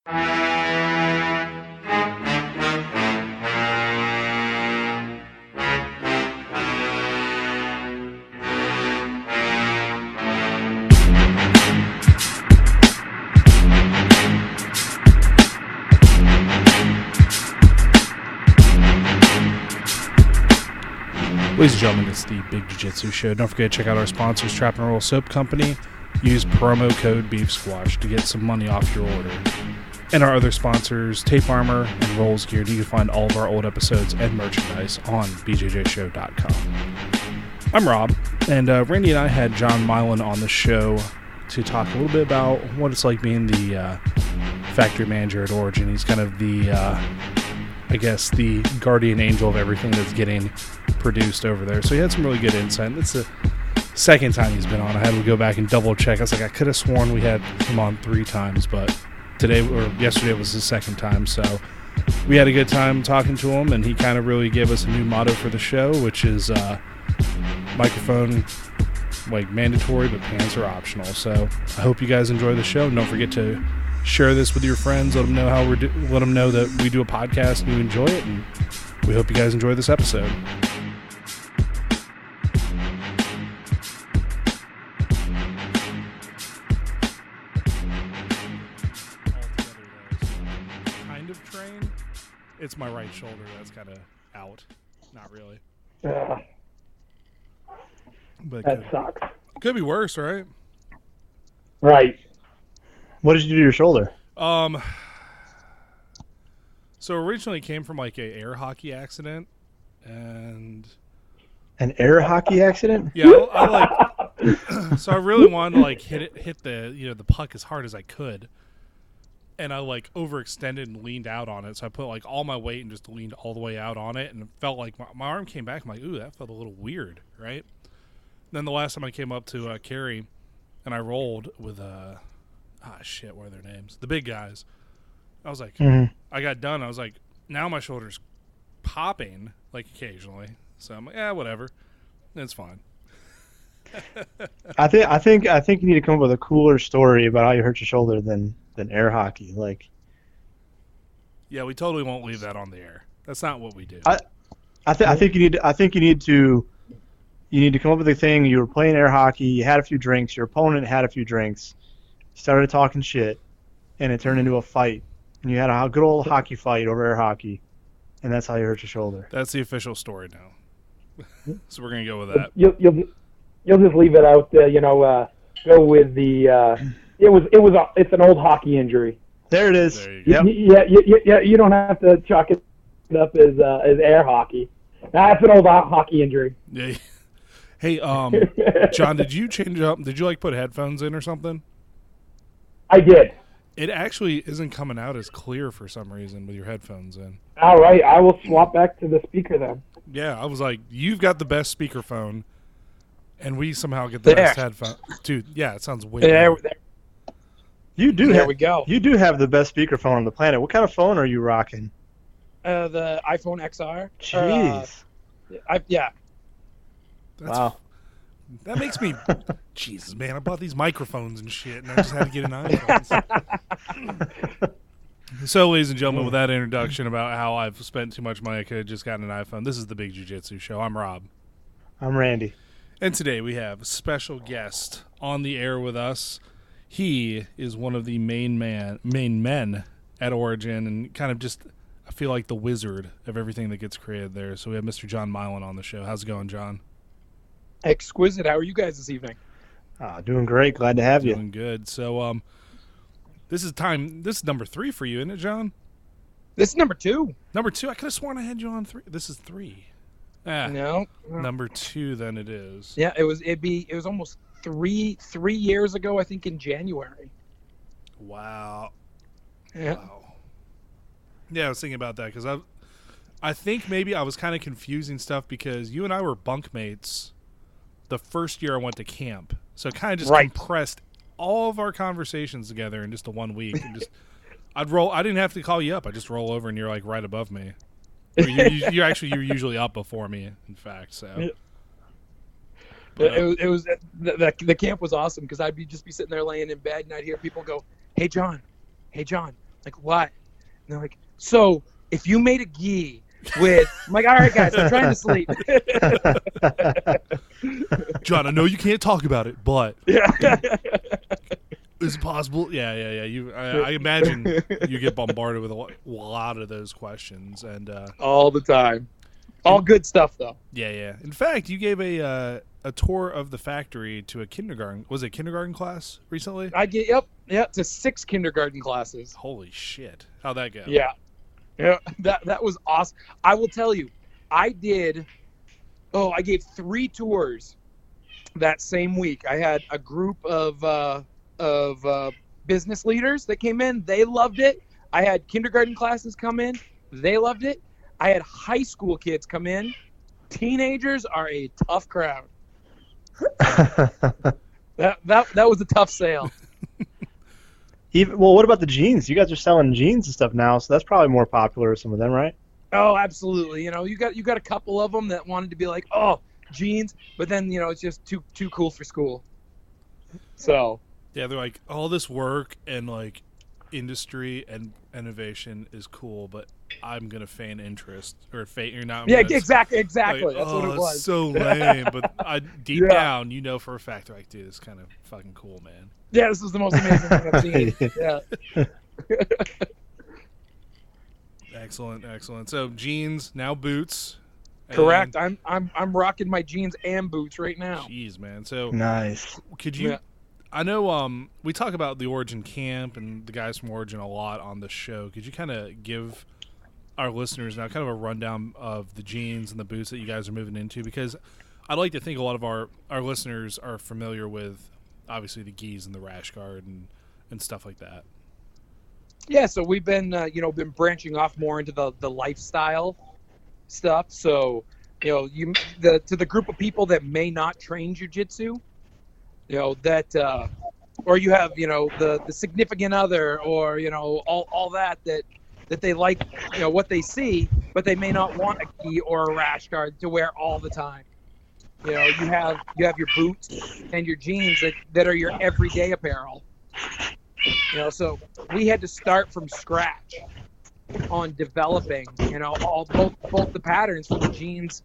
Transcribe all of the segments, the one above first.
Ladies and gentlemen, it's the Big Jiu-Jitsu Show. Don't forget to check out our sponsors, Trap and Roll Soap Company. Use promo code Beef Squash to get some money off your order. And our other sponsors, Tape Armor and Rolls Gear. You can find all of our old episodes and merchandise on BJJShow.com. I'm Rob, and Randy and I had Jon Milan on the show to talk a little bit about what it's like being the factory manager at Origin. He's kind of the, I guess, the guardian angel of everything that's getting produced over there. So he had some really good insight. And it's the second time he's been on. I had to go back and double check. I was like, I could have sworn we had him on 3 times, but yesterday was his second time. So we had a good time talking to him, and he kind of really gave us a new motto for the show, which is microphone like mandatory, but pants are optional. So I hope you guys enjoy the show. And don't forget to share this with your friends. Let them know let them know that we do a podcast and you enjoy it. And we hope you guys enjoy this episode. It's my right shoulder that's kind of out. Not really. Yeah. But that sucks. Could be worse, right? Right. What did you do to your shoulder? So originally it came from like a air hockey accident, and an air hockey accident? Yeah, I like. So I really wanted to like hit the the puck as hard as I could. And I like overextended and leaned out on it. So I put like all my weight and just leaned all the way out on it. And it felt like my arm came back. I'm like, ooh, that felt a little weird, right? And then the last time I came up to Carrie and I rolled with, what are their names? The big guys. I was like, I got done. I was like, now my shoulder's popping like occasionally. So I'm like, yeah, whatever. It's fine. I think you need to come up with a cooler story about how you hurt your shoulder than air hockey. Like, yeah, we totally won't leave that on the air. That's not what we do. I think you need to come up with a thing. You were playing air hockey, you had a few drinks, your opponent had a few drinks, started talking shit, and it turned into a fight. And you had a good old hockey fight over air hockey, and that's how you hurt your shoulder. That's the official story now. So we're gonna go with that. You'll just leave it out there, go with the it's an old hockey injury. There it is. There you don't have to chalk it up as air hockey. That's an old hockey injury. Yeah. Hey, John, did you change up? Did you put headphones in or something? I did. It actually isn't coming out as clear for some reason with your headphones in. All right, I will swap back to the speaker then. Yeah, I was like, you've got the best speakerphone, and we somehow get the best headphone. Dude, yeah, it sounds way better. You do. There we go. You do have the best speakerphone on the planet. What kind of phone are you rocking? The iPhone XR. Jeez. Yeah. Wow. That makes me. Jesus, man! I bought these microphones and shit, and I just had to get an iPhone. So, ladies and gentlemen, with that introduction about how I've spent too much money, I could have just gotten an iPhone. This is the Big Jiu-Jitsu Show. I'm Rob. I'm Randy. And today we have a special guest on the air with us. He is one of the main men at Origin, and kind of just, I feel like the wizard of everything that gets created there. So we have Mr. Jon Milan on the show. How's it going, John? Exquisite. How are you guys this evening? Doing great. Glad to have you. Doing good. So this is number 3 for you, isn't it, John? This is number 2. Number 2? I could have sworn I had you on 3. This is 3. No. Number 2 then it is. Yeah, it was almost three years ago, I think, in January. Wow. Yeah. Wow. Yeah, I was thinking about that because I think maybe I was kind of confusing stuff because you and I were bunkmates the first year I went to camp. So it kind of just compressed all of our conversations together in just a 1 week. And just I didn't have to call you up. I just roll over and you're like right above me. You're usually up before me, in fact. So it was the camp was awesome because I'd just be sitting there laying in bed and I'd hear people go, "Hey John, Like, what? And they're like, so if you made a gi with, I'm like, all right, guys, I'm trying to sleep. John, I know you can't talk about it, but Yeah. is it possible? Yeah. I imagine you get bombarded with a lot of those questions, and All the time. All good stuff, though. yeah. In fact, you gave a tour of the factory to a kindergarten. Was it kindergarten class recently? Yep, to 6 kindergarten classes. Holy shit! How'd that go? Yeah, that was awesome. I will tell you, I gave 3 tours that same week. I had a group of business leaders that came in. They loved it. I had kindergarten classes come in. They loved it. I had high school kids come in. Teenagers are a tough crowd. That was a tough sale. Well, what about the jeans? You guys are selling jeans and stuff now, so that's probably more popular with some of them, right? Oh, absolutely. You got a couple of them that wanted to be like, oh, jeans, but then it's just too cool for school. So yeah, they're like, all this work and like industry and innovation is cool, but I'm gonna feign interest or you're not. Yeah, exactly. Like, that's what it was. It's so lame, but deep down, for a fact, like, dude, it's kind of fucking cool, man. Yeah, this is the most amazing thing I've seen. Yeah. Excellent. So jeans, now boots. Correct. I'm rocking my jeans and boots right now. Jeez, man. So nice. Could you? Yeah. I know we talk about the Immersion Camp and the guys from Origin a lot on the show. Could you kind of give our listeners now kind of a rundown of the jeans and the boots that you guys are moving into? Because I'd like to think a lot of our listeners are familiar with obviously the gis and the rash guard and stuff like that. Yeah, so we've been been branching off more into the lifestyle stuff. So to the group of people that may not train jiu-jitsu, that or you have the significant other or all that they like what they see, but they may not want a gi or a rash guard to wear all the time. You have your boots and your jeans that are your everyday apparel. So we had to start from scratch on developing both the patterns for the jeans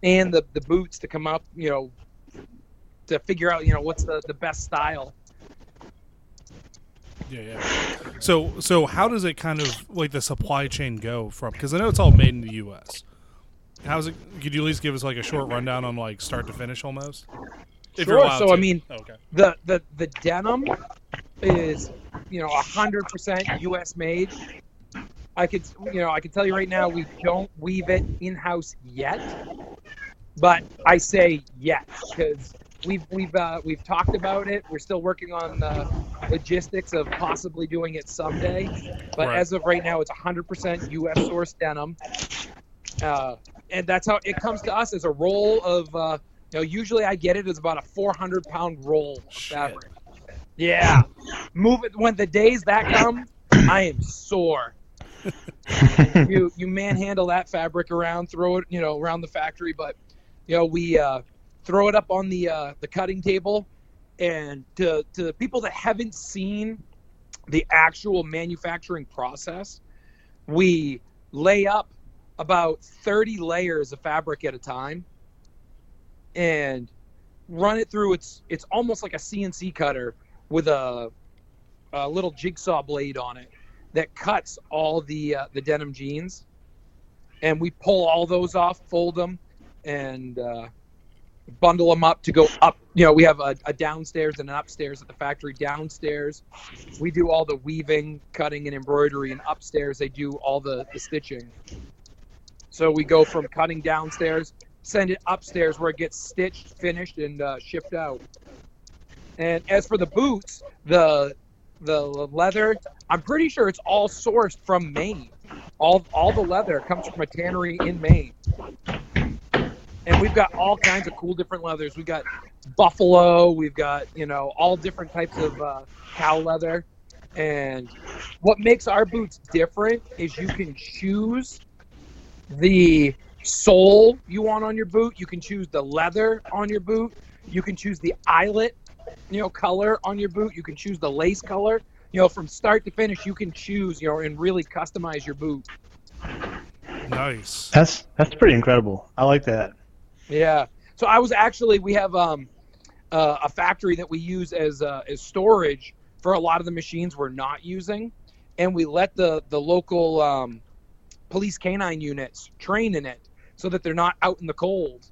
and the boots to come up to figure out what's the best style. Yeah. So how does it kind of like the supply chain go from? Because I know it's all made in the U.S. How's it? Could you at least give us like a short rundown on like start to finish almost? Sure. So to. I mean, okay. The denim is 100% U.S. made. I could tell you right now we don't weave it in house yet, but I say yet because we've talked about it. We're still working on the logistics of possibly doing it someday, but right. As of right now, it's 100% U.S. sourced denim, and that's how it comes to us as a roll of. Usually I get it as about a 400-pound roll of fabric. Yeah, move it when the days that come. I am sore. You manhandle that fabric around, throw it around the factory, but we throw it up on the cutting table, and to people that haven't seen the actual manufacturing process, we lay up about 30 layers of fabric at a time and run it through. It's almost like a CNC cutter with a little jigsaw blade on it that cuts all the denim jeans, and we pull all those off, fold them, and bundle them up to go up. We have a downstairs and an upstairs at the factory. Downstairs, we do all the weaving, cutting, and embroidery, and upstairs they do all the stitching. So we go from cutting downstairs, send it upstairs where it gets stitched, finished, and shipped out. And as for the boots, the leather, I'm pretty sure it's all sourced from Maine. All the leather comes from a tannery in Maine. And we've got all kinds of cool different leathers. We've got buffalo. We've got, all different types of cow leather. And what makes our boots different is you can choose the sole you want on your boot. You can choose the leather on your boot. You can choose the eyelet, color on your boot. You can choose the lace color. from start to finish, you can choose, and really customize your boot. Nice. That's pretty incredible. I like that. Yeah. So we have a factory that we use as storage for a lot of the machines we're not using, and we let the local police canine units train in it so that they're not out in the cold.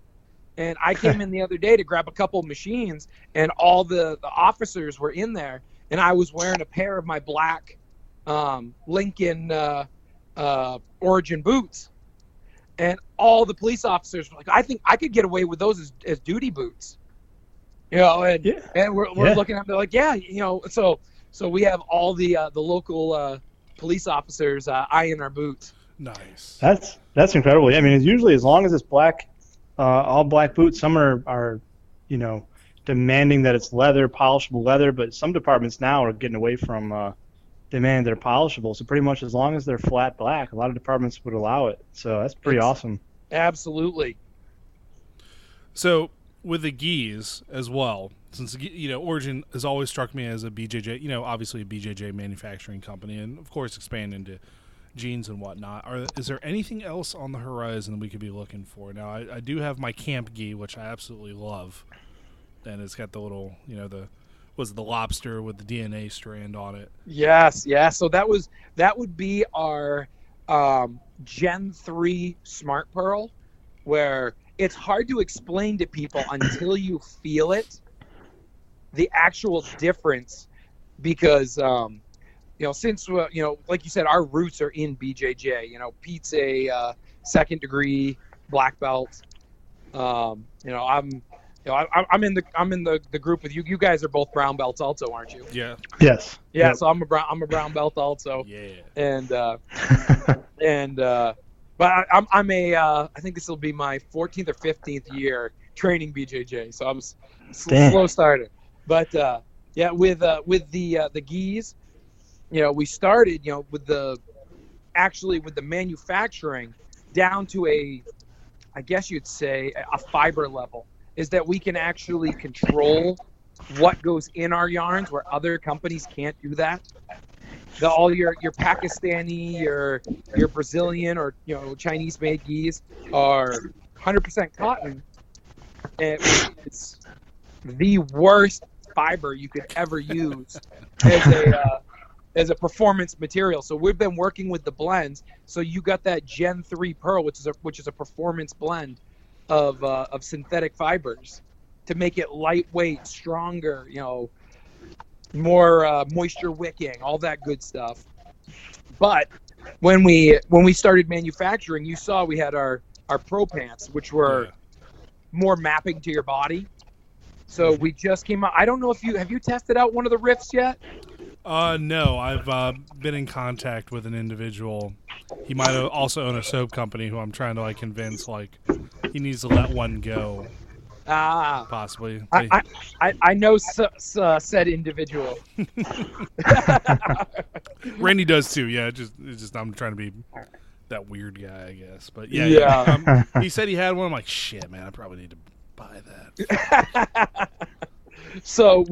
And I came in the other day to grab a couple of machines, and all the officers were in there, and I was wearing a pair of my black Lincoln Origin boots. And all the police officers were like, I think I could get away with those as duty boots. And we're looking at them, they're like, yeah, so we have all the local police officers eyeing our boots. Nice. That's incredible. I mean, it's usually as long as it's black, all black boots. Some are demanding that it's leather, polishable leather, but some departments now are getting away from demanding they're polishable. So pretty much as long as they're flat black, a lot of departments would allow it. So that's pretty awesome. Absolutely. So with the gis as well, since Origin has always struck me as a BJJ, obviously a BJJ manufacturing company, and of course expand into jeans and whatnot. Is there anything else on the horizon we could be looking for? Now, I do have my camp gi, which I absolutely love, and it's got the little, the lobster with the DNA strand on it. Yes, yeah. So that would be our Gen 3 Smart Pearl, where it's hard to explain to people until you feel it, the actual difference, because since like you said, our roots are in BJJ. Pete's a second degree black belt. I'm in the group with you. You guys are both brown belts, also, aren't you? Yeah. Yes. Yeah. Yep. So I'm a brown belt also. Yeah. But I'm I think this will be my 14th or 15th year training BJJ. So I'm slow starter. But with the gis, we started with the manufacturing down to I guess you'd say a fiber level, is that we can actually control what goes in our yarns where other companies can't do that. All your Pakistani, your Brazilian or Chinese made gis are 100% cotton. It's the worst fiber you could ever use as a performance material. So we've been working with the blends. So you got that Gen 3 Pearl, which is a performance blend of synthetic fibers to make it lightweight, stronger, more moisture wicking, all that good stuff. But when we started manufacturing, you saw we had our Pro Pants, which were more mapping to your body. So we just came out. I don't know if have you tested out one of the Rifts yet? No, I've been in contact with an individual. He might also own a soap company who I'm trying to convince he needs to let one go. Possibly. I know said individual. Randy does too. Yeah, it's just I'm trying to be that weird guy, I guess. But yeah. He said he had one. I'm like, shit, man, I probably need to buy that. So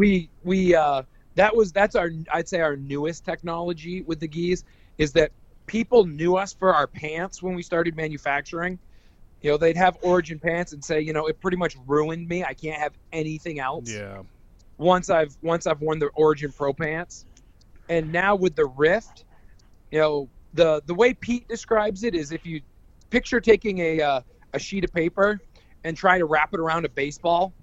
that's our newest technology with the gis, is that people knew us for our pants when we started manufacturing. They'd have Origin pants and say, it pretty much ruined me. I can't have anything else. Yeah. Once I've worn the Origin Pro Pants, and now with the Rift, the way Pete describes it is, if you picture taking a sheet of paper and try to wrap it around a baseball.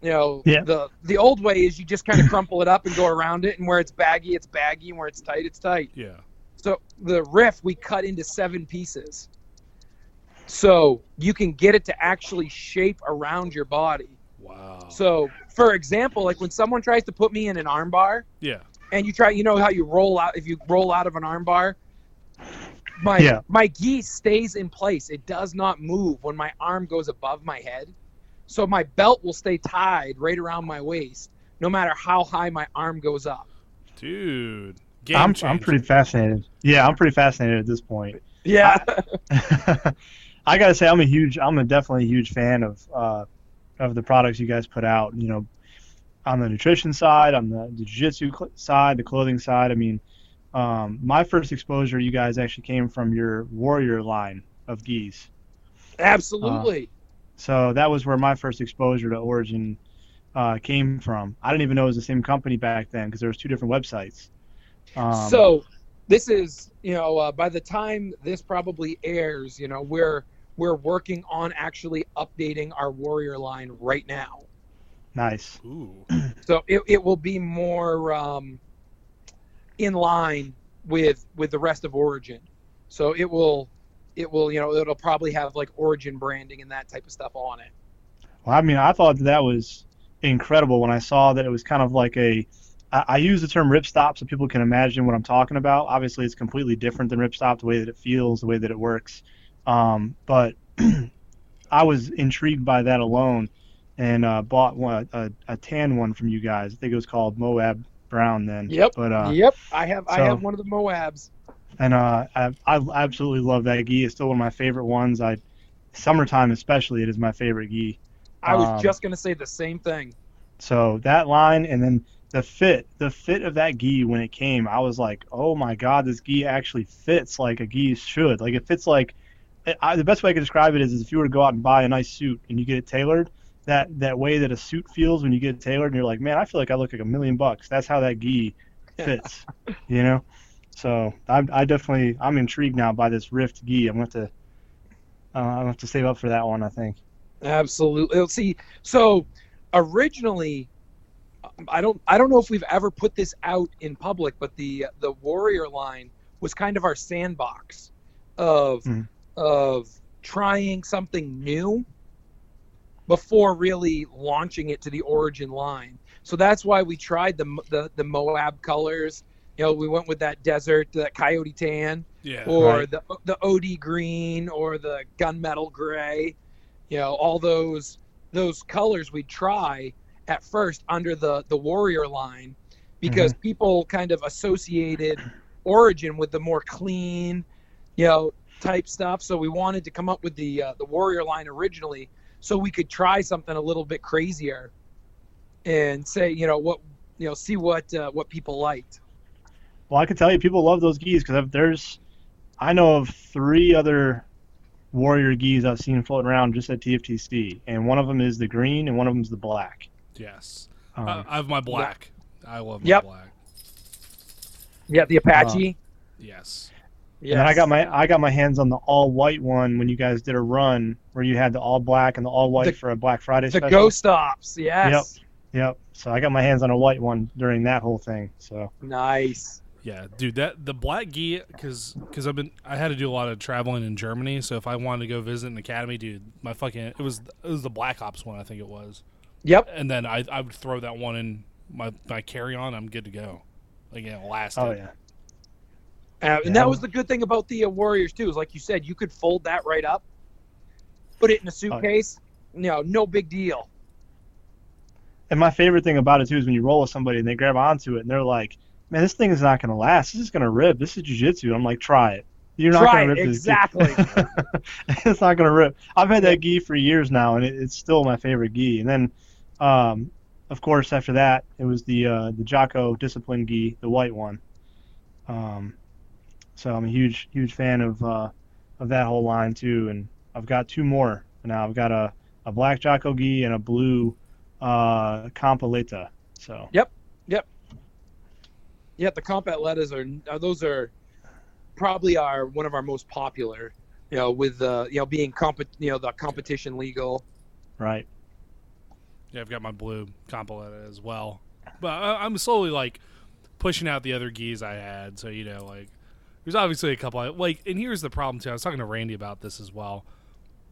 The old way is you just kind of crumple it up and go around it, and where it's baggy, and where it's tight, it's tight. Yeah. So the Rift we cut into 7 pieces. So you can get it to actually shape around your body. Wow. So, for example, when someone tries to put me in an arm bar, and you try, how you roll out, if you roll out of an arm bar, my gi stays in place. It does not move when my arm goes above my head. So my belt will stay tied right around my waist, no matter how high my arm goes up. Dude, I'm pretty fascinated. Yeah, I'm pretty fascinated at this point. Yeah. I gotta say, I'm definitely a huge fan of the products you guys put out. on the nutrition side, on the jiu-jitsu side, the clothing side. I mean, my first exposure, you guys actually came from your Warrior line of gis. Absolutely. So that was where my first exposure to Origin came from. I didn't even know it was the same company back then because there was 2 different websites. So this is, by the time this probably airs, we're working on actually updating our Warrior line right now. Nice. Ooh. So it will be more in line with the rest of Origin. So it will, it'll probably have like Origin branding and that type of stuff on it. Well, I mean, I thought that was incredible when I saw that it was kind of like I use the term ripstop so people can imagine what I'm talking about. Obviously, it's completely different than ripstop, the way that it feels, the way that it works. But I was intrigued by that alone and bought a tan one from you guys. I think it was called Moab Brown then. Yep. But, yep. I have one of the Moabs. And I absolutely love that gi. It's still one of my favorite ones. Summertime especially, it is my favorite gi. I was just going to say the same thing. So that line, and then the fit of that gi when it came, I was like, oh my God, this gi actually fits like a gi should. Like it fits like, the best way I could describe it is if you were to go out and buy a nice suit and you get it tailored, that way that a suit feels when you get it tailored and you're like, man, I feel like I look like $1 million. That's how that gi fits, So I'm intrigued now by this Rift gi. I'm going to have to save up for that one, I think. Absolutely. Let's see. So originally, I don't know if we've ever put this out in public, but the Warrior line was kind of our sandbox of trying something new before really launching it to the Origin line. So that's why we tried the Moab colors. We went with that desert, that coyote tan, or right. the OD green, or the gunmetal gray. All those colors we'd try at first under the Warrior line because people kind of associated Origin with the more clean, type stuff. So we wanted to come up with the Warrior line originally so we could try something a little bit crazier and say, see what people liked. Well, I can tell you people love those gis because I know of 3 other Warrior gis I've seen floating around just at TFTC, and one of them is the green and one of them is the black. Yes. I have my black. Yeah. I love my Yep. black. Yeah, the Apache. Yes. Yes. And I got my hands on the all white one when you guys did a run where you had the all black and the all white for a Black Friday special. The Ghost Ops, yes. Yep. So I got my hands on a white one during that whole thing. So nice. Yeah, dude, the black gi, because I had to do a lot of traveling in Germany, so if I wanted to go visit an academy, dude, it was the Black Ops one, I think it was. Yep. And then I would throw that one in my carry-on, I'm good to go. Like, it lasted. Oh, yeah. And that was the good thing about the Warriors, too, is like you said, you could fold that right up, put it in a suitcase, no big deal. And my favorite thing about it, too, is when you roll with somebody and they grab onto it and they're like, man, this thing is not going to last. This is going to rip. This is jiu-jitsu. I'm like, try it. You're not going to rip exactly. This. It's not going to rip. I've had that gi for years now, and it's still my favorite gi. And then, of course, after that, it was the Jocko Discipline gi, the white one. So I'm a huge fan of that whole line, too. And I've got 2 more now. I've got a black Jocko gi and a blue Compaleta. So. Yep. Yeah, the Compaletas are probably one of our most popular, with being the competition legal. Right. Yeah, I've got my blue Compaleta as well, but I'm slowly like pushing out the other gis I had. So there's obviously a couple and here's the problem too. I was talking to Randy about this as well.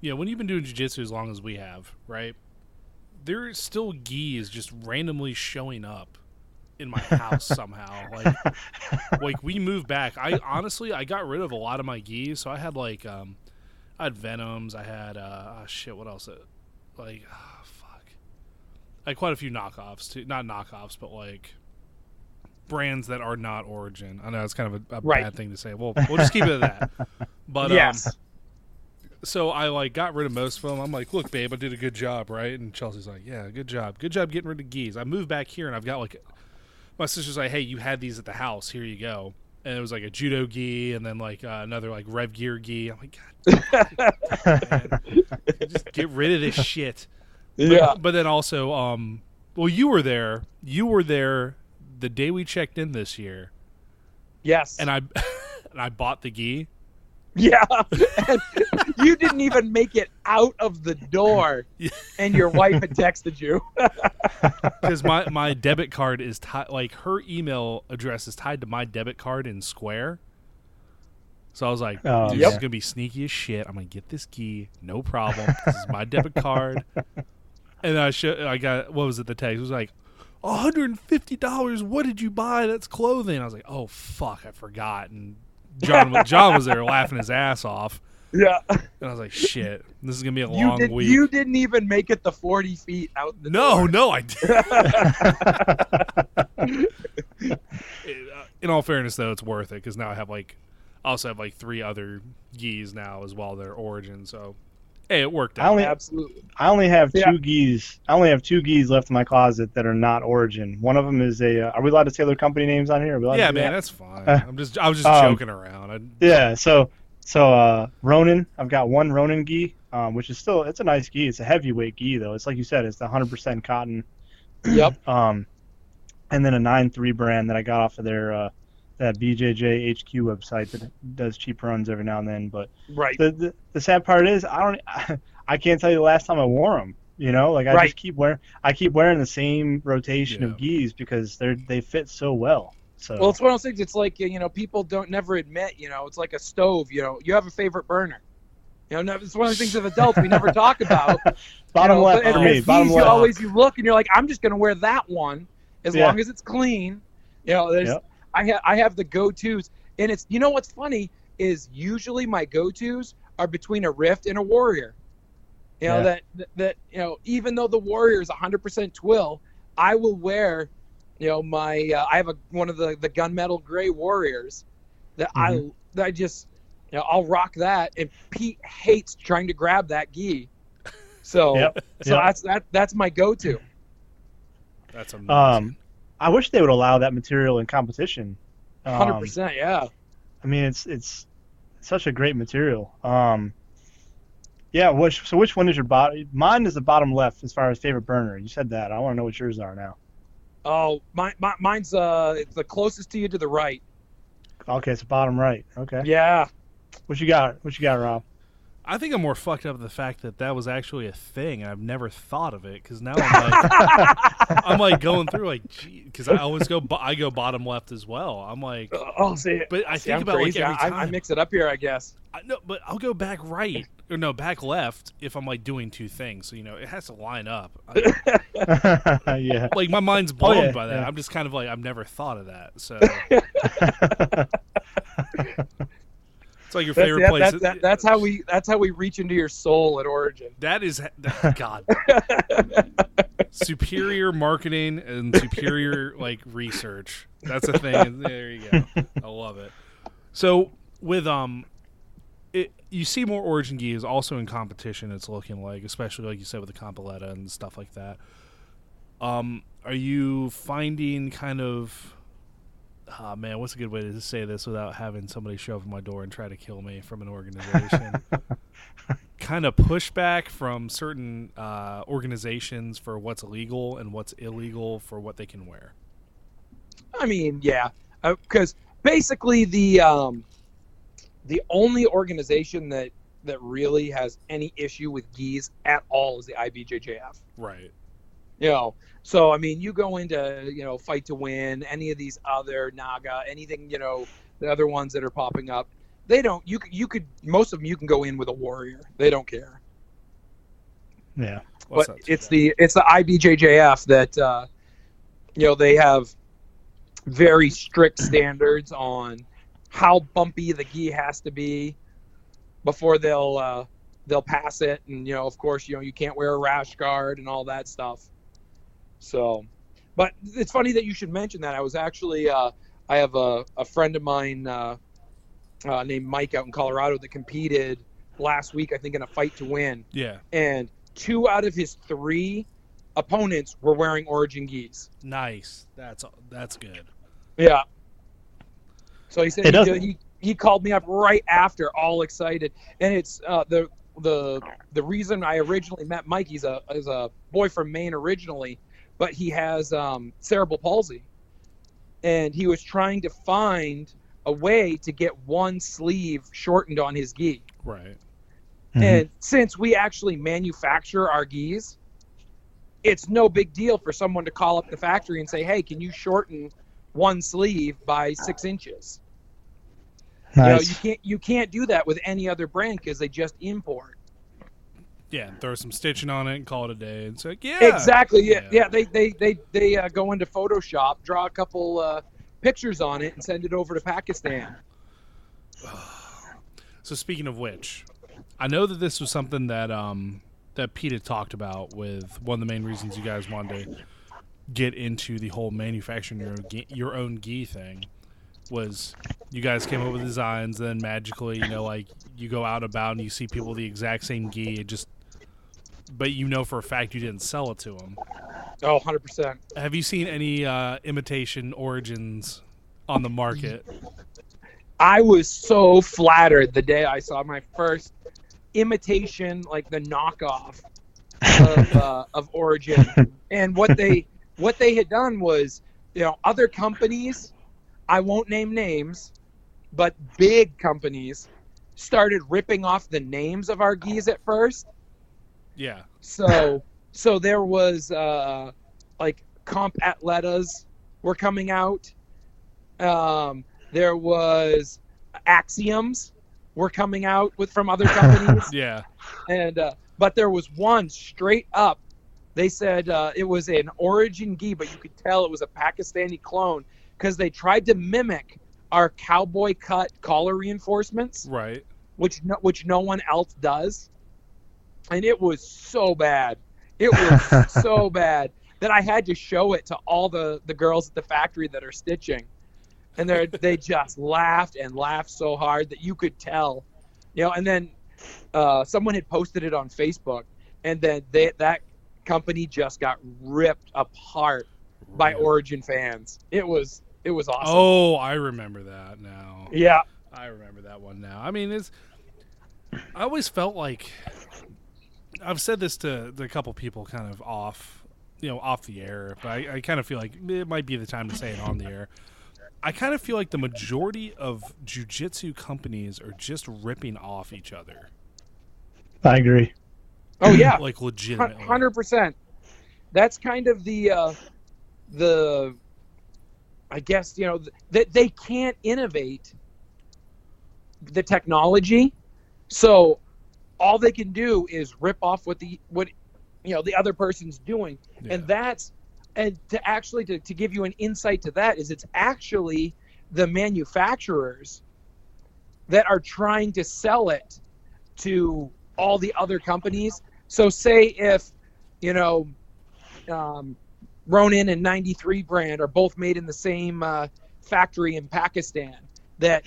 When you've been doing jiu-jitsu as long as we have, right? There's still gis just randomly showing up in my house somehow. Like we moved back. I got rid of a lot of my gis. So I had I had Venoms. I had what else? I had quite a few knockoffs too. Not knockoffs, but brands that are not Origin. I know it's kind of a right. bad thing to say. Well, we'll just keep it at that. But yes. So I like got rid of most of them. I'm like, look, babe, I did a good job, right? And Chelsea's like, yeah, good job getting rid of geese. I moved back here and I've got like, my sister's like, hey, you had these at the house. Here you go. And it was like a judo gi and then like another like Rev Gear gi. I'm like, God, man, just get rid of this shit. Yeah. But then also, well, you were there. You were there the day we checked in this year. Yes. And I bought the gi. Yeah. And you didn't even make it out of the door, and your wife had texted you. Because my debit card is tied, like her email address is tied to my debit card in Square. So I was like, dude, this is gonna be sneaky as shit. I'm gonna get this gi, no problem. This is my debit card. And I got, what was it? The text it was like, $150. What did you buy? That's clothing. I was like, oh fuck, I forgot. And John was there laughing his ass off. Yeah. And I was like, shit, this is gonna be a long week. You didn't even make it the 40 feet out the door. No, I didn't. In all fairness, though, it's worth it because now I also have like 3 other gis now as well. Their origin, so hey, it worked out. Absolutely. I only have 2 gis. I only have 2 gis left in my closet that are not origin. One of them is a. Are we allowed to say their company names on here? Yeah, man, that's fine. I was just joking around. Yeah, so Ronin, I've got 1 Ronin gi, which is still, it's a nice gi. It's a heavyweight gi though. It's like you said, it's the 100% cotton. Yep. And then a 9-3 brand that I got off of their that BJJ HQ website that does cheap runs every now and then. But right. The sad part is I can't tell you the last time I wore them. You know, like I just keep wearing the same rotation of gis because they fit so well. So well, it's one of those things. It's like, people don't never admit. It's like a stove. You have a favorite burner. It's one of the things of adults we never talk about. Bottom left for me. Bottom left. You look and you're like, I'm just going to wear that one as long as it's clean. I have the go-tos, and it's what's funny is usually my go-tos are between a Rift and a Warrior. That even though the Warrior is 100% twill, I will wear my I have one of the gunmetal gray Warriors that I just I'll rock that, and Pete hates trying to grab that gi. So that's my go-to. That's amazing. I wish they would allow that material in competition. 100%, yeah. I mean, it's such a great material. So which one is your bottom? Mine is the bottom left as far as favorite burner. You said that. I want to know what yours are now. Oh, mine's it's the closest to you to the right. Okay, it's bottom right. Okay. Yeah. What you got? What you got, Rob? I think I'm more fucked up with the fact that was actually a thing, and I've never thought of it because now I'm like, I'm like going through like, gee, because I always go bottom left as well. I'm like, but I think about crazy. like every time I mix it up here, I guess. No, but I'll go back right or no, back left if I'm like doing 2 things. So it has to line up. Yeah. Like my mind's blown by that. Yeah. I'm just kind of like I've never thought of that. So. It's like your favorite place. That's how we reach into your soul at Origin. That is God. Superior marketing and superior like research. That's a thing. There you go. I love it. So with you see more Origin gi is also in competition. It's looking like, especially like you said with the Compaletta and stuff like that. Are you finding kind of? Oh, man, what's a good way to say this without having somebody show up at my door and try to kill me from an organization? Kind of pushback from certain organizations for what's illegal and what's illegal for what they can wear. I mean, yeah, because basically the only organization that really has any issue with gis at all is the IBJJF. Right. So I mean, you go into Fight to Win, any of these other Naga, anything the other ones that are popping up, they don't. You could most of them you can go in with a Warrior. They don't care. Yeah, but it's the IBJJF that they have very strict standards on how bumpy the gi has to be before they'll pass it, and of course you can't wear a rash guard and all that stuff. So, but it's funny that you should mention that. I was actually, I have a friend of mine named Mike out in Colorado that competed last week, I think, in a fight to win. Yeah. And 2 out of his 3 opponents were wearing Origin gis. Nice. That's good. Yeah. So he said It he called me up right after, all excited, and it's the reason I originally met Mike. He's a boy from Maine originally, but he has cerebral palsy, and he was trying to find a way to get one sleeve shortened on his gi. Right. Mhm. And since we actually manufacture our gis, it's no big deal for someone to call up the factory and say, "Hey, can you shorten one sleeve by 6 inches?" Nice. You can't do that with any other brand because they just import. Yeah, and throw some stitching on it and call it a day. It's like, yeah. Exactly. Yeah. They go into Photoshop, draw a couple pictures on it, and send it over to Pakistan. So speaking of which, I know that this was something that that Pete had talked about with one of the main reasons you guys wanted to get into the whole manufacturing your own gi thing was you guys came up with designs, then magically, like you go out about and you see people with the exact same gi, but for a fact you didn't sell it to them. Oh, 100%. Have you seen any imitation Origins on the market? I was so flattered the day I saw my first imitation, like the knockoff of Origin. And what they had done was, other companies, I won't name names, but big companies started ripping off the names of our gis at first. Yeah. So there was like Comp Atletas were coming out. There was Axioms were coming out from other companies. Yeah. And but there was one straight up. They said it was an Origin gi, but you could tell it was a Pakistani clone because they tried to mimic our cowboy cut collar reinforcements, Right. which no one else does. And it was so bad. It was so bad that I had to show it to all the girls at the factory that are stitching. And they just laughed so hard that you could tell. And then someone had posted it on Facebook, and then that company just got ripped apart by Origin fans. It was awesome. Oh, I remember that now. Yeah. I remember that one now. I mean, I always felt like I've said this to a couple people kind of off the air, but I kind of feel like it might be the time to say it on the air. I kind of feel like the majority of jiu-jitsu companies are just ripping off each other. I agree. Oh yeah. Like legitimately. 100%. That's kind of the I guess, that they can't innovate the technology. So all they can do is rip off what the other person's doing. Yeah. And to give you an insight to that is it's actually the manufacturers that are trying to sell it to all the other companies. So say if, Ronin and 93 brand are both made in the same factory in Pakistan, that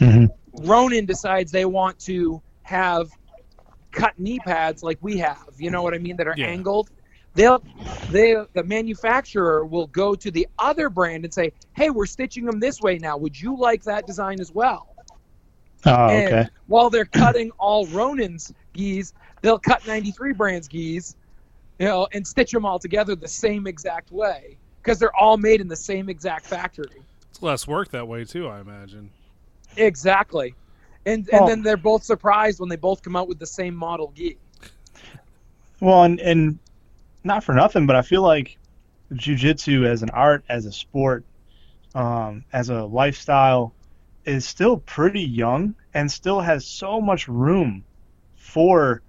Ronin decides they want to have cut knee pads like we have, you know what I mean, that are angled. The manufacturer will go to the other brand and say, "Hey, we're stitching them this way now. Would you like that design as well?" Oh, and okay. while they're cutting all Ronin's gis, they'll cut 93 brand's gis, and stitch them all together the same exact way because they're all made in the same exact factory. It's less work that way too, I imagine. Exactly. And then they're both surprised when they both come out with the same model gi. Well, and not for nothing, but I feel like jiu-jitsu as an art, as a sport, as a lifestyle, is still pretty young and still has so much room for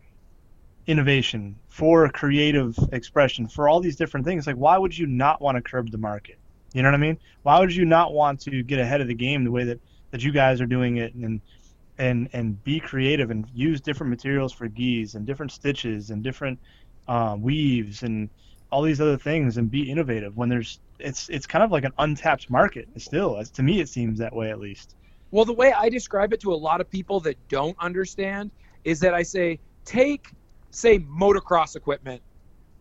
innovation, for creative expression, for all these different things. Like, why would you not want to curb the market? You know what I mean? Why would you not want to get ahead of the game the way that you guys are doing it, and be creative and use different materials for gis and different stitches and different weaves and all these other things, and be innovative when it's kind of like an untapped market still. As to me, it seems that way, at least. Well, the way I describe it to a lot of people that don't understand is that I say say motocross equipment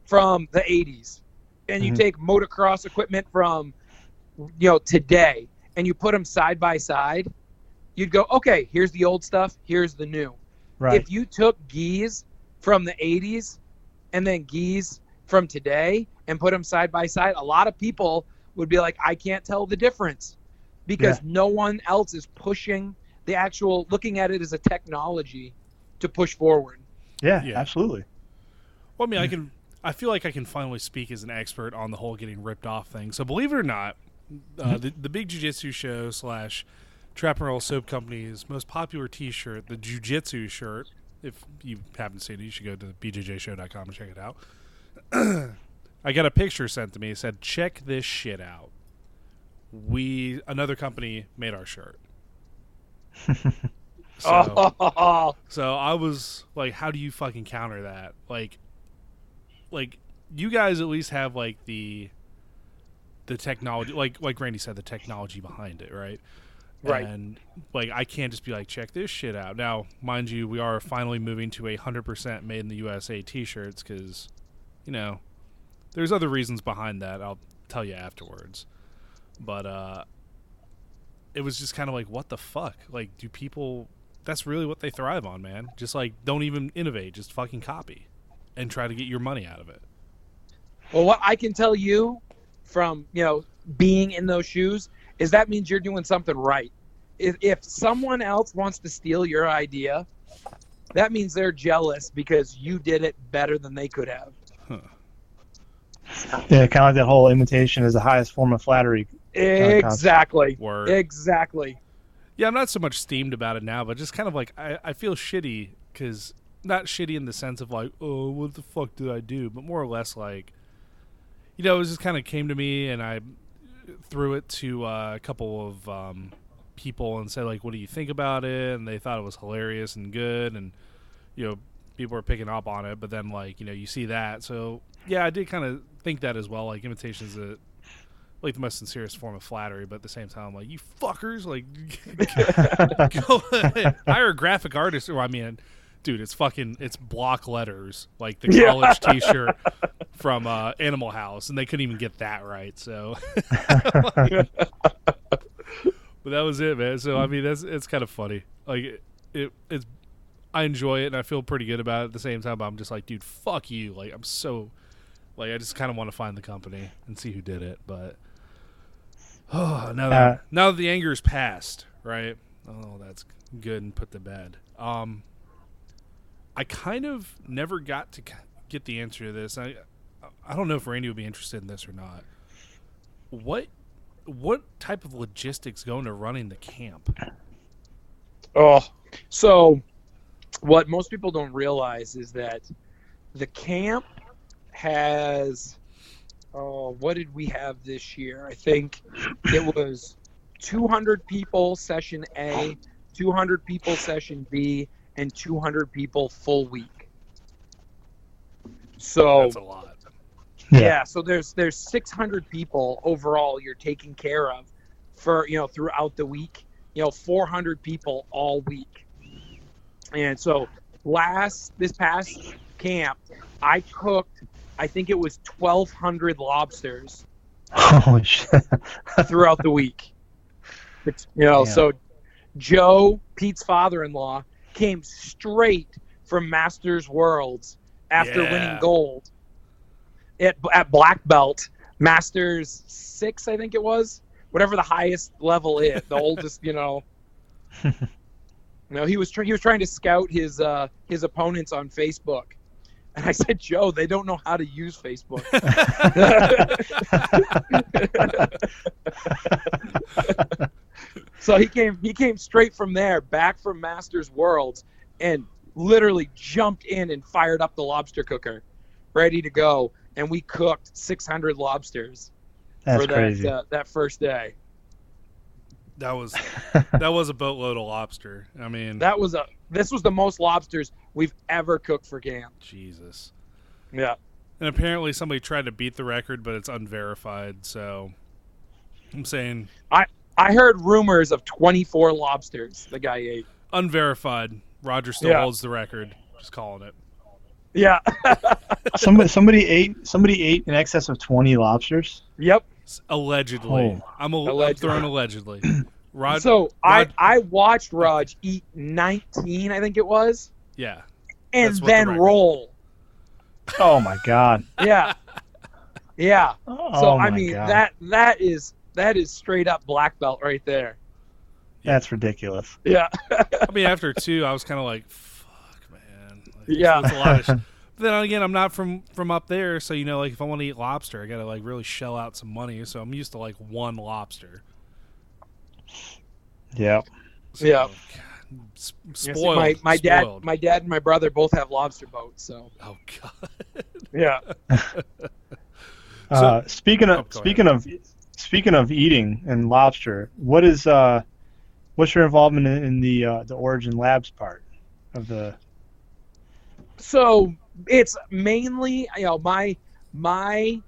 from the 80s, and you take motocross equipment from today, and you put them side by side, you'd go, okay, here's the old stuff, here's the new. Right. If you took geese from the 80s and then geese from today and put them side by side, a lot of people would be like, I can't tell the difference, because no one else is pushing the actual, looking at it as a technology to push forward. Yeah, absolutely. Well, I mean, I feel like I can finally speak as an expert on the whole getting ripped off thing. So believe it or not, the Big Jiu-Jitsu Show / Trap and Roll Soap Company's most popular T-shirt, the Jiu-Jitsu shirt, if you haven't seen it, you should go to BJJShow.com and check it out. I got a picture sent to me. It said, check this shit out. Another company made our shirt. So I was like, how do you fucking counter that? Like you guys at least have like the technology, like Randy said, the technology behind it, right? Right. And like, I can't just be like, check this shit out. Now, mind you, we are finally moving to 100% made in the USA t-shirts, because, there's other reasons behind that. I'll tell you afterwards. But it was just kind of like, what the fuck? Like, do people... That's really what they thrive on, man. Just like, don't even innovate. Just fucking copy and try to get your money out of it. Well, what I can tell you from, being in those shoes is that means you're doing something right. If someone else wants to steal your idea, that means they're jealous because you did it better than they could have. Huh. Yeah, kind of like that whole imitation is the highest form of flattery. Exactly. Word. Exactly. Yeah, I'm not so much steamed about it now, but just kind of like, I feel shitty, because not shitty in the sense of like, oh, what the fuck did I do? But more or less like, it just kind of came to me, and I threw it to a couple of people and said, like, what do you think about it? And they thought it was hilarious and good, and, people were picking up on it, but then, like, you see that. So, yeah, I did kind of think that as well. Like, imitation is the most sincerest form of flattery, but at the same time, I'm like, you fuckers, like, go hire a graphic artist. Or, I mean, dude, it's block letters, like the college T-shirt from Animal House, and they couldn't even get that right. So, but that was it, man. So, I mean, it's kind of funny. Like, it's I enjoy it, and I feel pretty good about it. At the same time, I'm just like, dude, fuck you. Like, I'm so, like, I just kind of want to find the company and see who did it, but. Oh, now that the anger is past, right? Oh, that's good and put to bed. I kind of never got to get the answer to this. I don't know if Randy would be interested in this or not. What type of logistics go into running the camp? Oh, so what most people don't realize is that the camp has... Oh, what did we have this year? I think it was 200 people session A, 200 people session B, and 200 people full week. So that's a lot. Yeah, so there's 600 people overall you're taking care of for throughout the week. 400 people all week. And so this past camp, I cooked, I think it was 1,200 lobsters Holy shit. throughout the week. So Joe, Pete's father-in-law, came straight from Masters Worlds after winning gold at Black Belt, Masters 6, I think it was, whatever the highest level is, the oldest, he was trying to scout his opponents on Facebook. And I said, Joe, they don't know how to use Facebook. So he came straight from there, back from Masters Worlds, and literally jumped in and fired up the lobster cooker, ready to go. And we cooked 600 lobsters for that first day. That was a boatload of lobster. I mean, this was the most lobsters we've ever cooked for camp. Jesus. Yeah. And apparently somebody tried to beat the record, but it's unverified. So I'm saying I heard rumors of 24 lobsters the guy ate. Unverified. Roger still holds the record. Just calling it. Yeah. Somebody ate in excess of 20 lobsters. Yep. Allegedly. I'm throwing allegedly. I watched Raj eat 19, I think it was. Yeah. And then roll. Oh my God. Yeah. Yeah. Oh so my I mean God. that is straight up black belt right there. That's ridiculous. Yeah. I mean, after 2, I was kind of like, fuck, man. Like, yeah. It's a lot of but then again, I'm not from up there, so like if I want to eat lobster, I gotta like really shell out some money. So I'm used to like 1 lobster. Yeah. So, yeah. God, spoiled. My spoiled. dad and my brother both have lobster boats. So. Oh God. Yeah. Speaking of eating and lobster, what's your involvement in the Origin Labs part of the? So it's mainly my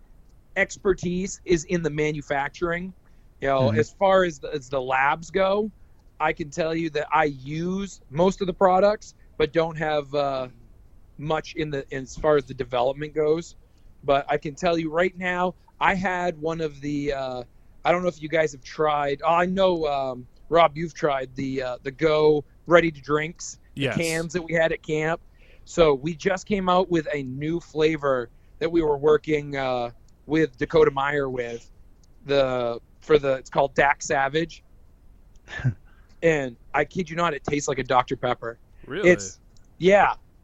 expertise is in the manufacturing. As far as the labs go, I can tell you that I use most of the products, but don't have much as far as the development goes. But I can tell you right now, I had one of the. I don't know if you guys have tried. Oh, I know, Rob, you've tried the Go ready to drinks, yes. The cans that we had at camp. So we just came out with a new flavor that we were working with Dakota Meyer with. It's called Dak Savage. And I kid you not, it tastes like a Dr. Pepper. Really?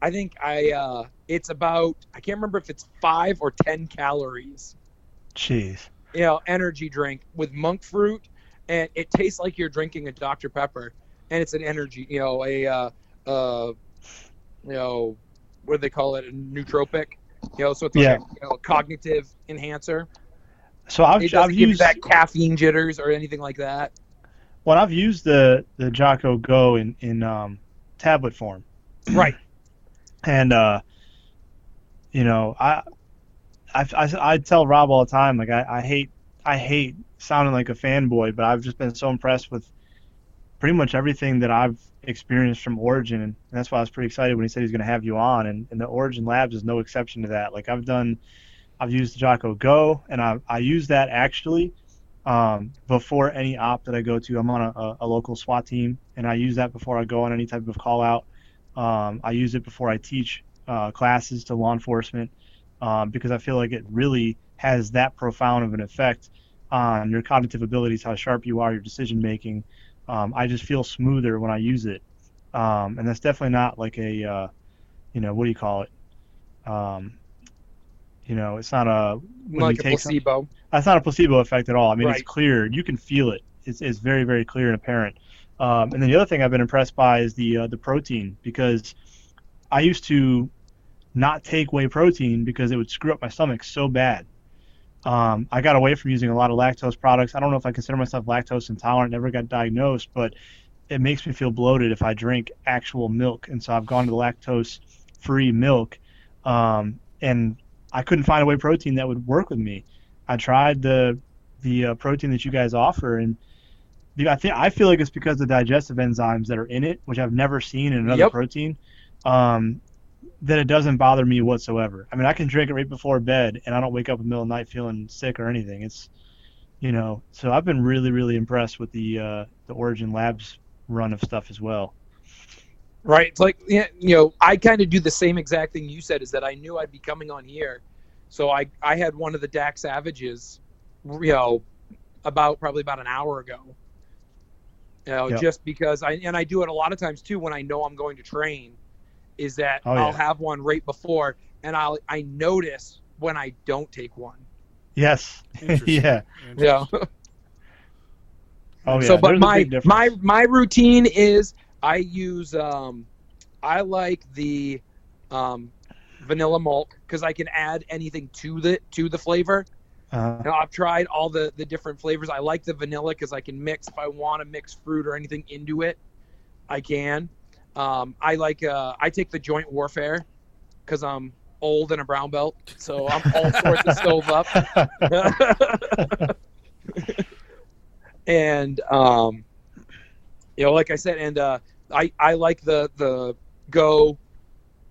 I think it's about, I can't remember if it's 5 or 10 calories. Jeez. Energy drink with monk fruit, and it tastes like you're drinking a Dr. Pepper, and it's an energy, what do they call it? A nootropic. So it's like a cognitive enhancer. So I've give you used that caffeine jitters or anything like that. Well, I've used the Jocko Go in tablet form. Right. And I tell Rob all the time, like I hate sounding like a fanboy, but I've just been so impressed with pretty much everything that I've experienced from Origin, and that's why I was pretty excited when he said he's going to have you on. And the Origin Labs is no exception to that. Like I've used the Jocko Go, and I use that actually before any op that I go to. I'm on a local SWAT team, and I use that before I go on any type of call out. I use it before I teach classes to law enforcement because I feel like it really has that profound of an effect on your cognitive abilities, how sharp you are, your decision making. I just feel smoother when I use it, and that's definitely not like a what do you call it? It's not a placebo. That's not a placebo effect at all. I mean, Right. It's clear. You can feel it. It's very, very clear and apparent. And then the other thing I've been impressed by is the protein, because I used to not take whey protein because it would screw up my stomach so bad. I got away from using a lot of lactose products. I don't know if I consider myself lactose intolerant, never got diagnosed, but it makes me feel bloated if I drink actual milk. And so I've gone to the lactose-free milk, and I couldn't find a whey protein that would work with me. I tried the protein that you guys offer, and I feel like it's because of the digestive enzymes that are in it, which I've never seen in another protein, that it doesn't bother me whatsoever. I mean, I can drink it right before bed, and I don't wake up in the middle of the night feeling sick or anything. It's, so I've been really, really impressed with the Origin Labs run of stuff as well. Right. It's like, I kind of do the same exact thing you said, is that I knew I'd be coming on here. So I had one of the Dak Savages, probably about an hour ago. Just because I do it a lot of times too when I know I'm going to train, is that I'll have one right before, and I notice when I don't take one. Yes. Yeah. Yeah. Oh yeah. So, but There's my routine is I use I like the vanilla malt because I can add anything to the flavor. Now, I've tried all the different flavors. I like the vanilla because I can mix, if I want to mix fruit or anything into it, I can. I take the Joint Warfare because I'm old and a brown belt, so I'm all sorts of stove up. And like I said, and I like the go.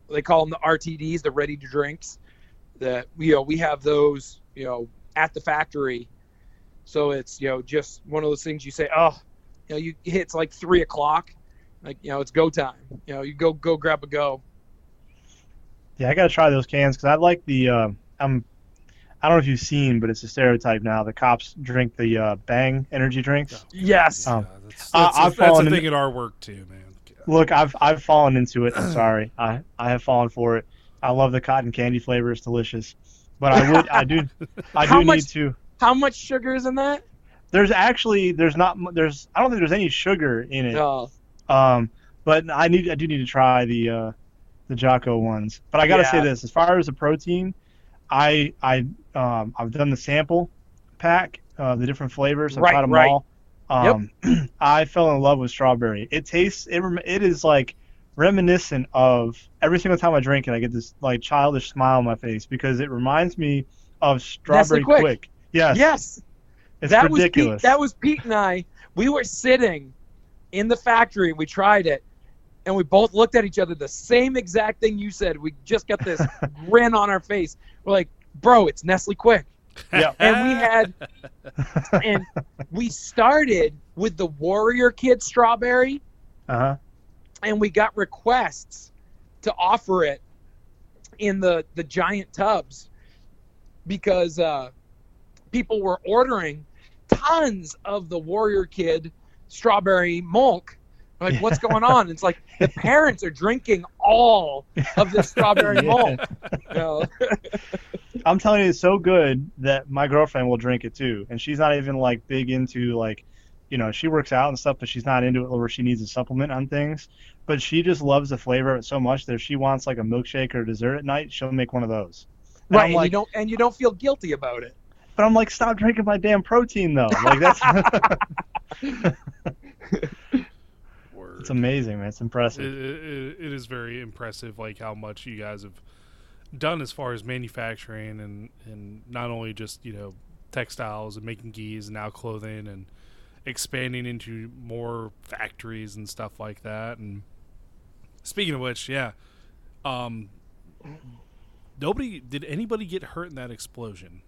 They call them the RTDs, the ready to drinks. That we have those at the factory. So it's just one of those things you say, oh, it's like 3:00, like it's go time. You go grab a go. Yeah, I gotta try those cans because I like the. I don't know if you've seen, but it's a stereotype now. The cops drink the Bang energy drinks. Yes. That's a thing in our work too, man. Look, I've fallen into it. I'm sorry. I have fallen for it. I love the cotton candy flavor. It's delicious. But I do need to. How much sugar is in that? I don't think there's any sugar in it. No. But I do need to try the Jocko ones. But I gotta say this: as far as the protein, I've done the sample pack, the different flavors. I've tried them all. I fell in love with strawberry. It is like reminiscent of every single time I drink it. I get this like childish smile on my face because it reminds me of Strawberry Quick. Yes. It's ridiculous. That was Pete and I. We were sitting in the factory. We tried it, and we both looked at each other. The same exact thing you said. We just got this grin on our face. We're like, bro, it's Nestle Quick. Yeah. And we started with the Warrior Kid strawberry. Uh-huh. And we got requests to offer it in the giant tubs because people were ordering tons of the Warrior Kid strawberry milk. Like, what's going on? It's like the parents are drinking all of the strawberry milk. I'm telling you, it's so good that my girlfriend will drink it too, and she's not even like big into like, she works out and stuff, but she's not into it where she needs a supplement on things. But she just loves the flavor of it so much that if she wants like a milkshake or dessert at night, she'll make one of those. And right, like, you don't feel guilty about it. But I'm like, stop drinking my damn protein though. Like that's. It's amazing, man. It's impressive. It is very impressive, like how much you guys have done as far as manufacturing and not only just textiles and making gis and now clothing and expanding into more factories and stuff like that. And speaking of which, did anybody get hurt in that explosion?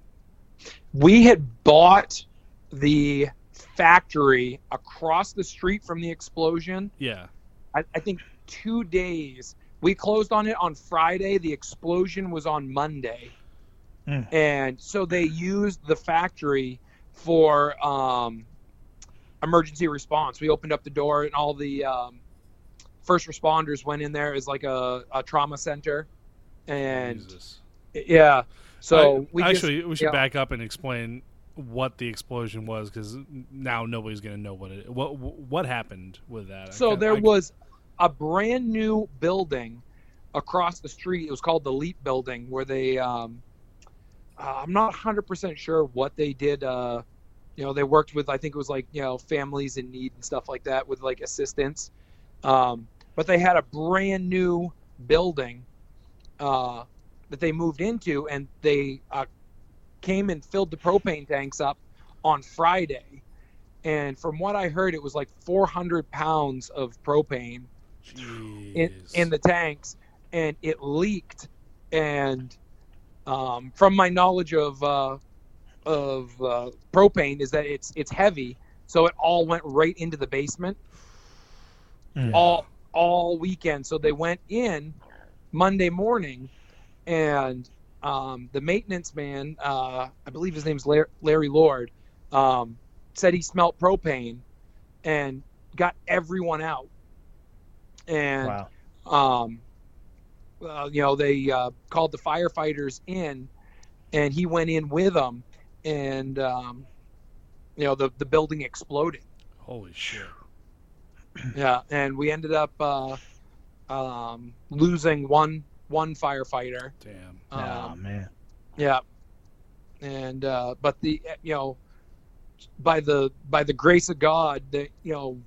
We had bought the factory across the street from the explosion. Yeah. I think 2 days. We closed on it on Friday. The explosion was on Monday. And so they used the factory for emergency response. We opened up the door and all the first responders went in there as like a trauma center. And Jesus. Yeah. So we should back up and explain what the explosion was, because now nobody's going to know what happened with that. So there was a brand new building across the street. It was called the Leap Building, where they I'm not 100% sure what they did. They worked with, I think it was like families in need and stuff like that with like assistance. But they had a brand new building that they moved into, and they came and filled the propane tanks up on Friday. And from what I heard, it was like 400 pounds of propane in the tanks, and it leaked. And from my knowledge of propane is that it's heavy, so it all went right into the basement all weekend. So they went in Monday morning, and the maintenance man, I believe his name's Larry Lord, said he smelt propane and got everyone out. And they called the firefighters in, and he went in with them, and the building exploded. Holy shit. Yeah, and we ended up losing one firefighter. Damn. Oh man. Yeah. And but by the grace of God, all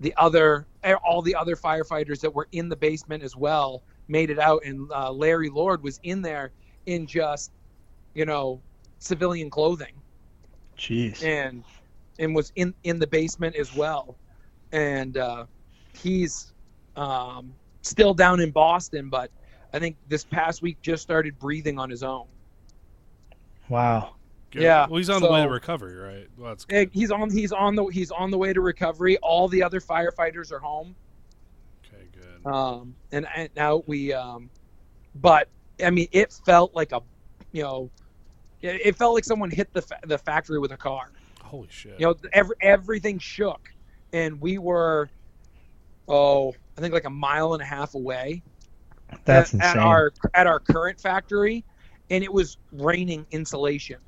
the other firefighters that were in the basement as well made it out, and Larry Lord was in there in just civilian clothing. Jeez. And was in the basement as well. And he's still down in Boston, but I think this past week just started breathing on his own. Wow. Good. Yeah. Well, he's on the way to recovery, right? Well, that's good. He's on the way to recovery. All the other firefighters are home. Okay, good. And now we, but I mean, it felt like it felt like someone hit the factory with a car. Holy shit. Everything shook, and we were, I think like a mile and a half away. That's insane. At our current factory, and it was raining insulation.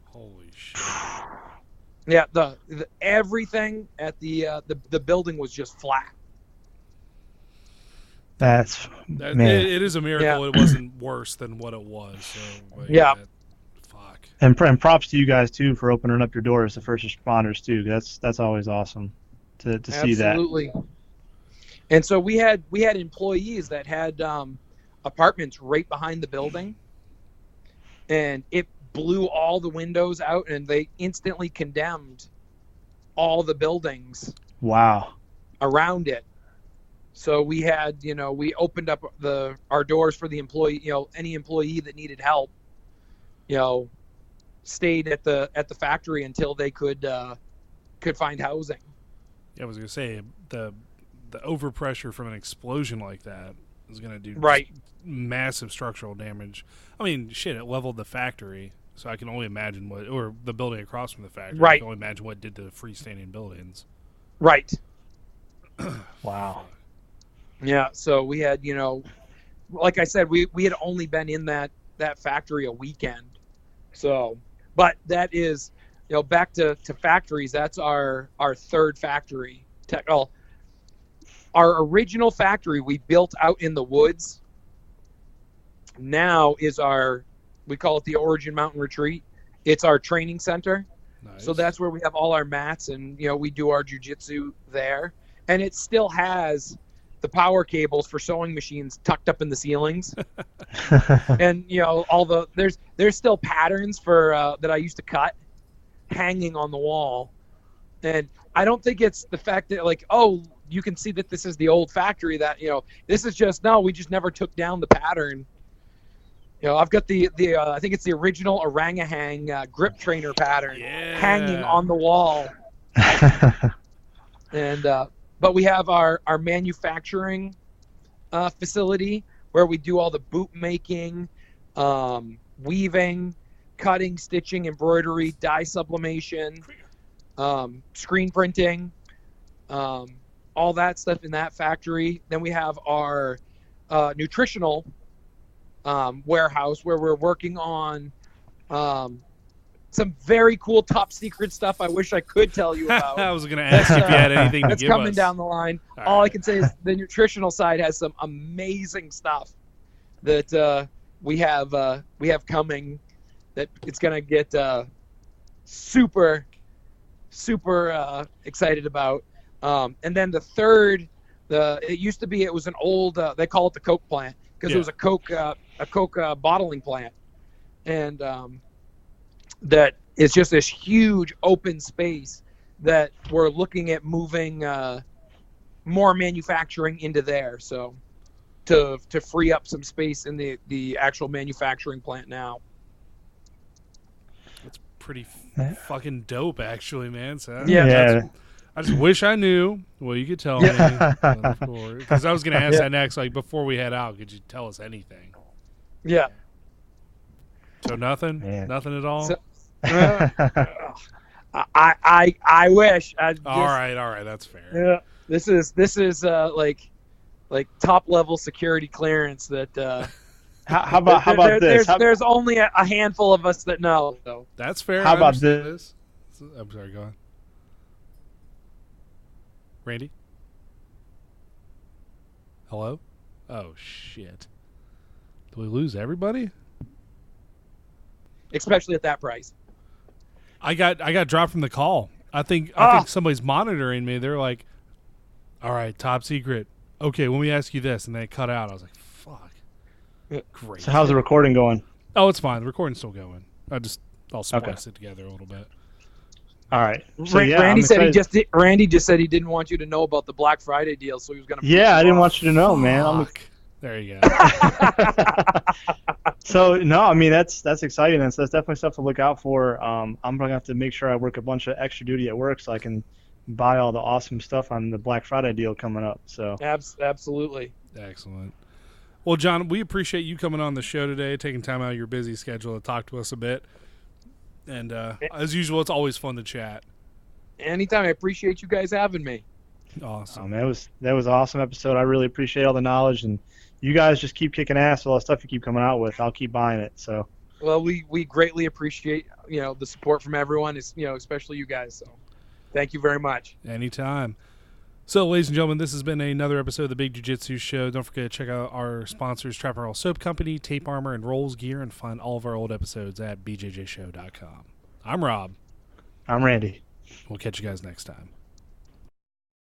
Holy shit. Yeah, the everything at the building was just flat. Man. It is a miracle Yeah. it wasn't worse than what it was. So, like, Yeah. Fuck. And props to you guys too for opening up your doors to first responders too. That's always awesome to see that. Absolutely. And so we had employees that had apartments right behind the building, and it blew all the windows out, and they instantly condemned all the buildings Wow. around it. So we had, we opened up our doors for the employee, any employee that needed help, stayed at the factory until they could find housing. Yeah, I was gonna say the overpressure from an explosion like that is gonna do massive structural damage. I mean, shit, it leveled the factory, so I can only imagine or the building across from the factory. Right. I can only imagine what did to the freestanding buildings. Right. Wow. Yeah. So we had, like I said, we had only been in that factory a weekend. So, but that is, back to factories. That's our third factory. Our original factory we built out in the woods. Now is we call it the Origin Mountain Retreat. It's our training center. Nice. So that's where we have all our mats, and we do our jiu-jitsu there. And it still has the power cables for sewing machines tucked up in the ceilings. And there's still patterns for that I used to cut hanging on the wall. And I don't think it's the fact that you can see that this is the old factory, that this is just we just never took down the pattern. I've got the I think it's the original Orangahang grip trainer pattern hanging on the wall. And but we have our manufacturing facility where we do all the boot making, weaving, cutting, stitching, embroidery, dye sublimation, screen printing, all that stuff in that factory. Then we have our nutritional warehouse where we're working on some very cool top secret stuff I wish I could tell you about. I was going to ask if you had anything to give us. That's coming down the line. All I can say is the nutritional side has some amazing stuff that we have coming, that it's going to get super excited about. And then the third, it was an old, they call it the Coke plant, because it was a Coke bottling plant. And that is just this huge open space that we're looking at moving more manufacturing into there. So to free up some space in the actual manufacturing plant now. That's pretty fucking dope, actually, man. So Yeah. I just wish I knew. Well, you could tell me. Because I was going to ask that next, before we head out, could you tell us anything? Yeah. So nothing? Man. Nothing at all? So, I wish. All right, that's fair. Yeah. This is like top level security clearance that. How about this? There's only a handful of us that know. So. That's fair. How about this? I'm sorry, go on. Randy? Hello? Oh shit! Did we lose everybody? Especially at that price. I got dropped from the call. I think somebody's monitoring me. They're like, "All right, top secret. Okay, when we ask you this," and they cut out. I was like, "Fuck." Great. So how's the recording going? Oh, it's fine. The recording's still going. I'll splice it together a little bit. All right. So yeah, Randy I'm said excited. Randy just said he didn't want you to know about the Black Friday deal, so he was gonna. Yeah, I didn't want you to know, man. Fuck. There you go. So no, I mean that's exciting, and so that's definitely stuff to look out for. I'm gonna have to make sure I work a bunch of extra duty at work so I can buy all the awesome stuff on the Black Friday deal coming up. So Absolutely. Excellent. Well, John, we appreciate you coming on the show today, taking time out of your busy schedule to talk to us a bit. And as usual, it's always fun to chat. Anytime. I appreciate you guys having me. Awesome. that was an awesome episode. I really appreciate all the knowledge, and you guys just keep kicking ass with all the stuff you keep coming out with. I'll keep buying it. So. Well, we greatly appreciate the support from everyone, especially you guys. So, thank you very much. Anytime. So, ladies and gentlemen, this has been another episode of the Big Jiu-Jitsu Show. Don't forget to check out our sponsors, Trap and Roll Soap Company, Tape Armor, and Rolls Gear, and find all of our old episodes at bjjshow.com. I'm Rob. I'm Randy. We'll catch you guys next time.